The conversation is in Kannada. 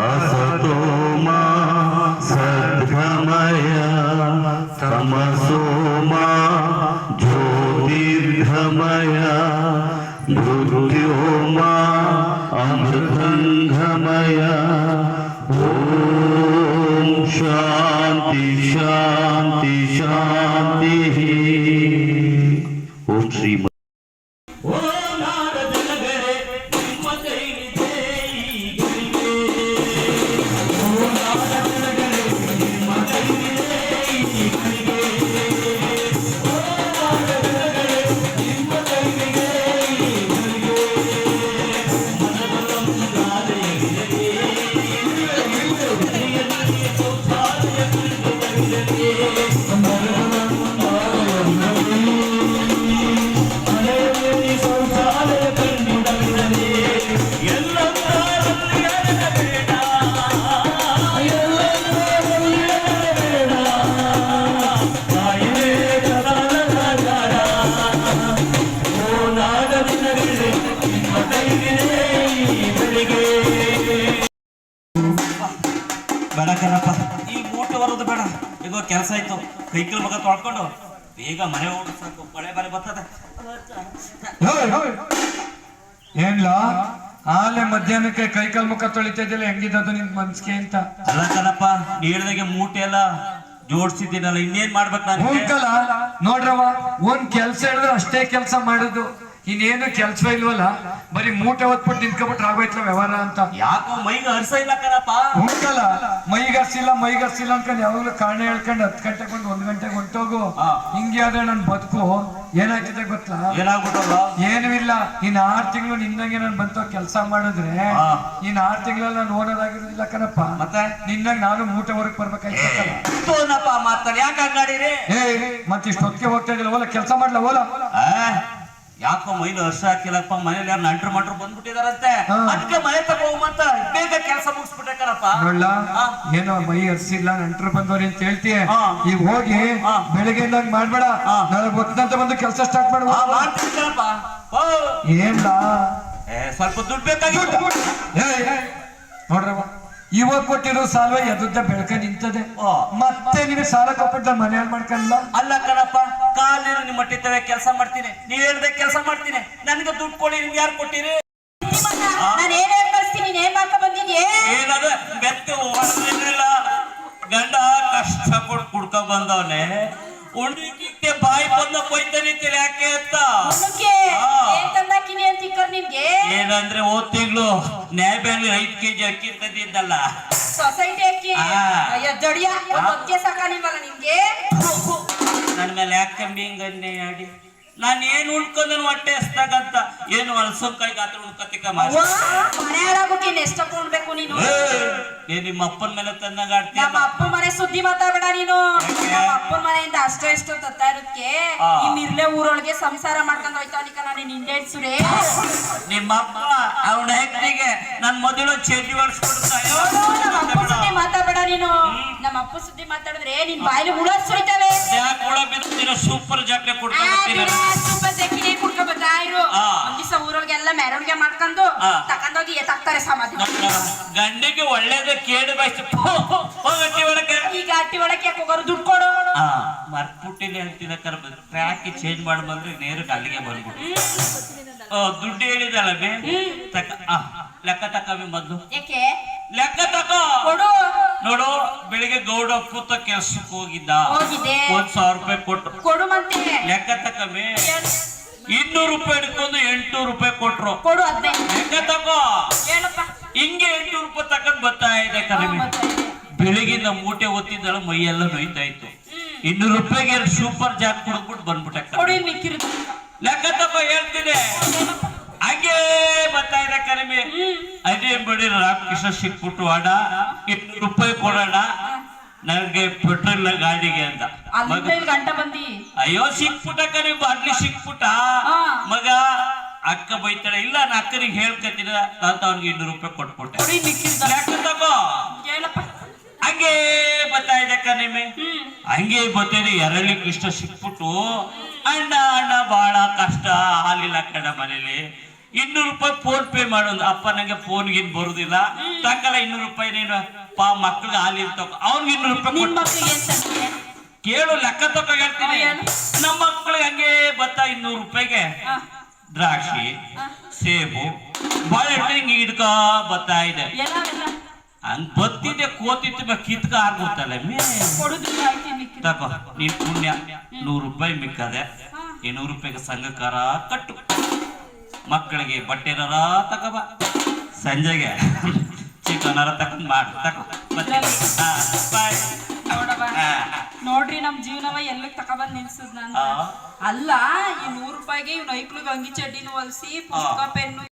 असतो मा सद्गमय तमसो मा ज्योतिर्गमय मृत्यो मा अमृतंगमय ओम शांति शांति शांति। ओम श्री ಬೇಡ ಕಣಪ್ಪ, ಈ ಮೂಟೆ ಬರೋದು ಬೇಡ. ಈಗ ಕೆಲಸ ಆಯ್ತು, ಕೈಕಲ್ ಮಗ ತೊಳ್ಕೊಂಡು ಬೇಗ ಮನೆ ಹೋಗಿ ಸಾಕು, ಮಳೆ ಬರೆ ಬರ್ತದೆ. ಏನ್ಲ ಆಲೆ ಮಧ್ಯಾಹ್ನಕ್ಕೆ ಕೈಕಾಲ್ ಮುಖ ತೊಳಿತಾ ಇದ್ದಿಲ್ಲ, ಹೆಂಗಿದ್ದು ನಿನ್ ಮನ್ಸಿಗೆ ಅಂತ? ಅಲ್ಲ ಕಣಪ್ಪ, ನೀಳ್ದಾಗೆ ಮೂಟೆ ಎಲ್ಲ ಜೋಡ್ಸಿದ್ದೀನಲ್ಲ, ಇನ್ನೇನ್ ಮಾಡ್ಬೇಕು ನಾನು? ನೋಡ್ರವ, ಒಂದ್ ಕೆಲ್ಸ ಹೇಳಿದ್ರೆ ಅಷ್ಟೇ ಕೆಲ್ಸ ಮಾಡುದು, ಇನ್ನೇನು ಕೆಲ್ಸ ಇಲ್ವಲ್ಲ, ಬರೀ ಮೂಟೆ ಹೊತ್ಬಿಟ್ಟು ನಿಂತ್ಕೊಬಿಟ್ರೆ ಆಗೋಯ್ತಲ್ಲ ವ್ಯವಹಾರ ಅಂತ. ಯಾಕೋ ಮೈಗೆ ಹರ್ಸ ಇಲ್ಲ ಕಣಪ್ಪ? ಹುಂಕಲ್ಲ, ಮೈಗರ್ಸಿಲ್ಲ ಅನ್ಕೊಂಡು ಯಾವಾಗ್ಲೂ ಕಾರಣ ಹೇಳ್ಕೊಂಡು 10 ಗಂಟೆಗೆ ಬಂದು 1 ಗಂಟೆಗೆ ಹೊಂಟೋಗು. ಹಿಂಗೆ ಆದ್ರೆ ನನ್ ಬದುಕು ಏನಾಗ್ತಿದೆ ಗೊತ್ತಾ? ಏನಾಗ್ಬಿಟ್ಟಲ್ಲ? ಏನೂ ಇಲ್ಲ, ಇನ್ 6 ತಿಂಗಳು ನಿನ್ನಂಗೆ ನಾನು ಬಂತು ಕೆಲಸ ಮಾಡಿದ್ರೆ ಇನ್ 6 ತಿಂಗಳಲ್ಲಿ ನಾನು ಓನೋದಾಗಿರೋದಿಲ್ಲ ಕಣಪ್ಪ. ಮತ್ತೆ ನಿನ್ನಂಗೆ ನಾನು ಮೂಟೆ ಹೊರಗ್ ಬರ್ಬೇಕಾಯ್ತಲ್ಲ. ಮಾತಾಡಿ ಯಾಕೆ ಹಂಗಾಡಿರಿ? ಮತ್ತೆ ಇಷ್ಟೊತ್ತಿಗೆ ಹೋಗ್ತಾ ಇದ್ದಿಲ್ಲ, ಓಲ ಕೆಲಸ ಮಾಡ್ಲಾ ಓಲ. ಯಾಕೋ ಮೈಲು ಹರ್ಷ ಹಾಕಿಲ್ಲಪ್ಪ, ಮನೇಲಿ ಯಾರು ನಂಟ್ರು ಮಂಟ್ರು ಬಂದ್ಬಿಟ್ಟಿದಾರಂತೆ, ಅದಕ್ಕೆ ಮನೆ ತಗೋಮಂತ ಬೇಗ ಕೆಲಸ ಮುಗಿಸ್ಬಿಟ್ಟೆ ಕಣಪ್ಪ. ನೋಡ್ಲ, ಏನೋ ಮೈ ಹರ್ಸಿಲ್ಲ ನಂಟ್ರು ಬಂದವ್ರಿ ಅಂತ ಹೇಳ್ತೀಯ, ಈಗ ಹೋಗಿ ಬೆಳಿಗ್ಗೆ ಮಾಡ್ಬೇಡ, ನಾಳೆ ಗೊತ್ತಂತ ಬಂದು ಕೆಲಸ ಸ್ಟಾರ್ಟ್ ಮಾಡುವ. ಮಾಡ್ತೀನಿ ಕಣಪ್ಪ. ಏನ್ಲ ಸ್ವಲ್ಪ ದುಡ್ಡು ಬೇಕಾಗಿತ್ತು. ನೋಡ್ರವ, ಇವಾಗ ಕೊಟ್ಟಿರೋ ಸಾಲ ಎದ್ದ ಬೆಳಕ ನಿಂತದೆ, ಮತ್ತೆ ನಿಮಗೆ ಸಾಲ ಕೊಟ್ಬಿಟ್ಟು ನಾನು ಮನೆ ಮಾಡ್ಕೊಂಡ. ಅಲ್ಲ ಕಣಪ್ಪ, ಕಾಲಿರು ನಿಮ್ಮ ಮಟ್ಟಿತ್ತವೆ ಕೆಲಸ ಮಾಡ್ತೀನಿ, ನೀವ್ ಹೇಳ್ದೆ ಕೆಲಸ ಮಾಡ್ತೀನಿ, ನನ್ಗೆ ದುಡ್ಡು ಕೊಡಿ. ನಿಮ್ಗೆ ಯಾರು ಕೊಟ್ಟಿರಿ? ಏನಾದ್ರೆ ಬೆತ್ತ ಓಡಲಿಲ್ಲ, ಗಂಡ ಕಷ್ಟ ಕೊಟ್ಟು ಕುಡ್ಕೊ ಬಂದವನೆ, ಉಣ್ಣಿಕ್ಕೆ ಬಾಯಿ ಬಂದ ಕೊಯ್ತಾನೆ ಯಾಕೆ ಅಂತ. ಏನಂದ್ರೆ ಹೋದ್ ತಿಂಗಳು ನ್ಯಾಯ ಬ್ಯಾಂಕ್ 5 kg ಅಕ್ಕಿ ತಂದಿದ್ದಲ್ಲ, ಸೊಸೈಟಿ ಅಕ್ಕಿ. ನನ್ ಮೇಲೆ ಯಾಕೆ ಕಮ್ಮಿ ಹಿಂಗನ್ನೇ ಆಡಿ? ನಾನು ಏನು ಉಳ್ಕೊಂಡ್ ಹೊಟ್ಟೆ ಎಷ್ಟಾಗಂತ ಏನು ಅಲ್ಸಂಕಾಯಿ ಗಾತ್ರ ಉಳ್ಕತಿಕ ಎಷ್ಟೊಂಡ್ಬೇಕು ನೀನು? ನಿಮ್ಮ ಅಪ್ಪನ ಮೇಲೆ ತಂದಾಗ ಆಡ್ತೀನಿ. ನಮ್ಮ ಅಪ್ಪನ ಮನೆ ಸುದ್ದಿ ಮಾತಾಡಬೇಡ ನೀನು. ನಮ್ಮ ಅಪ್ಪನ ಮನೆಯಿಂದ ಅಷ್ಟೋ ಎಷ್ಟೋ ತತ್ತಾ ಇರೋದಕ್ಕೆ ಈ ಮಿರ್ಲೆ ಊರೊಳಗೆ ಸಂಸಾರ ಮಾಡ್ಕೊಂಡು ಹೋಯ್ತಾವನಿಕ ನಾನು ನಿಂದೆ ಸುರೇ. ನಿಮ್ಮ ಅಪ್ಪ ಅವನ ಹೆಕ್ತಿಗೆ ನನ್ ಮೊದಲು ಚೇಟಿ ಹೊಡ್ಸ್ಕೊಡ್ತಾ. ನಮ್ಮ ಅಪ್ಪ ಸುದ್ದಿ ಮಾತಾಡಬೇಡ ನೀನು. ನಮ್ಮ ಅಪ್ಪ ಸುದ್ದಿ ಮಾತಾಡಿದ್ರೆ ನಿನ್ ಬಾಯಲ್ಲಿ ಹುಳ ಸುರಿತವೆ. ಯಾಕೆ ಹುಳ ಬಿಡ್ತೀರ? ಸೂಪರ್ ಜಾಕೆ ಕೊಡ್ತೀನಿ, ಸೂಪರ್ ಜಕ್ಕಿನೇ ಕುಡ್ಕೊಂಡ್ ಬರ್ತಾ ಇರು. ಒಂದ್ ದಿವಸ ಊರೊಳಗೆಲ್ಲ ಮೆರವಣಿಗೆ ಮಾಡ್ಕೊಂಡು ತಕೊಂಡೋಗಿ ಎತ್ತಾಕ್ತಾರೆ ಸಮಾಧಿ. ಗಂಡಿಗೆ ಒಳ್ಳೇದ ಕೇಡು ಬಯಸ್ತು ಹೋಗಟ್ಟಿ ಒಳಗೆ. ಈಗ ಅಟ್ಟಿ ಒಳಗೆ ಹೋಗೋರು ದುಡ್ಡು ಕೊಡು. ಮರ್ಪುಟ್ಟಿಲಿ ಹೇಳ್ತಿದ ಟ್ರ್ಯಾಕ್ ಚೇಂಜ್ ಮಾಡಿ ಬಂದ್ರೆ ನೇರಕ್ಕೆ ಅಲ್ಲಿಗೆ ಬಂದ್ಬಿಟ್ಟು ದುಡ್ಡು ಹೇಳಿದಲ್ಲ ಬೇ ಲೆಕ್ಕ ತಕವಿ ಮೊದ್ಲು. ಲೆಕ್ಕ ತಕೋ ನೋಡು. ಬೆಳಿಗ್ಗೆ ಗೌಡ ಪೂತ ಕೆಲ್ಸಕ್ಕೆ ಹೋಗಿದ್ದ, 1,000 ರೂಪಾಯಿ ಕೊಡು ಮತ್ತೆ ಲೆಕ್ಕ ತಕಮಿ. 200 ರೂಪಾಯಿ ಹಿಡ್ಕೊಂಡು 800 ರೂಪಾಯಿ ಕೊಟ್ರು. ಲೆಕ್ಕ ತಕೋ. ಹಿಂಗೆ 800 ರೂಪಾಯಿ ತಕೊಂಡ್ ಬರ್ತಾ ಇದೆ ಕಡಿಮೆ. ಬೆಳಿಗಿಂದ ಮೂಟೆ ಒತ್ತಿದ್ದಳು, ಮೈಯೆಲ್ಲ ನೋಯ್ತಾ ಇತ್ತು. 200 ರೂಪಾಯಿಗೆ 2 ಸೂಪರ್ ಜಾಕ್ ಕುಡಿದ್ಬಿಟ್ಟು ಬಂದ್ಬಿಟ್ಟೆ. ಲೆಕ್ಕ ತಕೋ ಹೇಳ್ತಿದೆ. ಹಂಗೆ ಬರ್ತಾ ಇದೆ ಕಡಿಮೆ. ಅದೇ ಬಡಿ ರಾಮಕೃಷ್ಣ ಸಿಕ್ಬಿಟ್ಟು, ಅಡ 200 ರೂಪಾಯಿ ಕೊಡೋಣ ನನಗೆ ಪೆಟ್ರೋಲ್ ಗಾಡಿಗೆ ಅಂತ. ಅಯ್ಯೋ ಸಿಕ್ಬಿಟ್ಟ ಕರಿ, ಬಾಟ್ಲಿ ಸಿಕ್ಬಿಟ್ಟ ಮಗ. ಅಕ್ಕ ಬೈತಾಳೆ, ಇಲ್ಲ ನಾ ಅಕ್ಕನಿಗೆ ಹೇಳ್ಕತ್ತೀನಿ ಅಂತ ಅವ್ನಿಗೆ 200 ರೂಪಾಯಿ ಕೊಟ್ಬಿಟ್ಟೆ. ಲೆಕ್ಕ ತಗೋ. ಹಂಗೆ ಬರ್ತಾ ಇದೆ ಕಣಿಮೆ. ಹಂಗೆ ಬರ್ತಿದೆ. ಎರಳಿ ಕೃಷ್ಣ ಸಿಕ್ಬಿಟ್ಟು, ಅಣ್ಣ ಅಣ್ಣ ಬಹಳ ಕಷ್ಟ, ಹಾಲಿಲ್ಲ ಕಣ ಮನೇಲಿ, 200 ರೂಪಾಯಿ ಫೋನ್ ಪೇ ಮಾಡೋದು. ಅಪ್ಪ ನಂಗೆ ಫೋನ್ ಗಿನ್ ಬರುದಿಲ್ಲ, ತಕ್ಕಲ್ಲ 200 ರೂಪಾಯಿ ನೀನು ಮಕ್ಳಿಗೆ ಹಾಲಿನ ತಗೋ, ಅವ್ನಿಗೆ 200 ರೂಪಾಯಿ ನಿನ್ ಕೊಟ್ಟು ಮಕ್ಳಿಗೆ ಏನ್ ತಂದೆ? ಕೇಳು, ಲೆಕ್ಕ ತಗೋ ಹೇಳ್ತೀನಿ. ಏನು? ನಮ್ಮ ಮಕ್ಳಿಗೆ ಹಂಗೆ ಬತ್ತ 200 ರೂಪಾಯಿಗೆ ಆ, ದ್ರಾಕ್ಷಿ, ಸೇಬು, ಬಾಳೆಹಣ್ಣು ಹಿಂಗೆ ಹಿಡ್ಕ ಬತ್ತಾ ಇದೆ. ಎಲ್ಲ ಎಲ್ಲ ಹಂಗ್ ಬತ್ತಿದೆ ಕೋತಿತ್ತು ಕಿತ್ಕ ಆರ್ಗುತ್ತಲ್ಲ ಕೊಡುದಿಲ್ಲ ಆಯ್ತು ಮಿಕ್ಕಿ. ತಗೋ ನೀನ್ ಪುಣ್ಯ 100 ರೂಪಾಯಿ ಮಿಕ್ಕದೆ. 200 ರೂಪಾಯಿಗೆ ಸಂಘಕಾರ ಕಟ್ಟು, ಮಕ್ಕಳಿಗೆ ಬಟ್ಟೆನಾರ ತಗೋಬ, ಸಂಜೆಗೆ ಚಿಕನಾರ ತಕೊಂಡ್ ಮಾಡು. ತಗೋ ಬಾಯ್. ನೋಡವ ನೋಡ್ರಿ ನಮ್ ಜೀವನವ ಎಲ್ಲಕ್ ತಕೊಬಂದ್ ನಿಲ್ಸದ್ ನಾನು. ಅಲ್ಲ ಈ 100 ರೂಪಾಯಿಗೆ ಇವ್ನ ಐಕ್ಳಿಗೆ ಅಂಗಿ ಚಡ್ಡಿನೂ ಹೊಲ್ಸಿ ಪುಸ್ತಕ ಪೆನ್ನು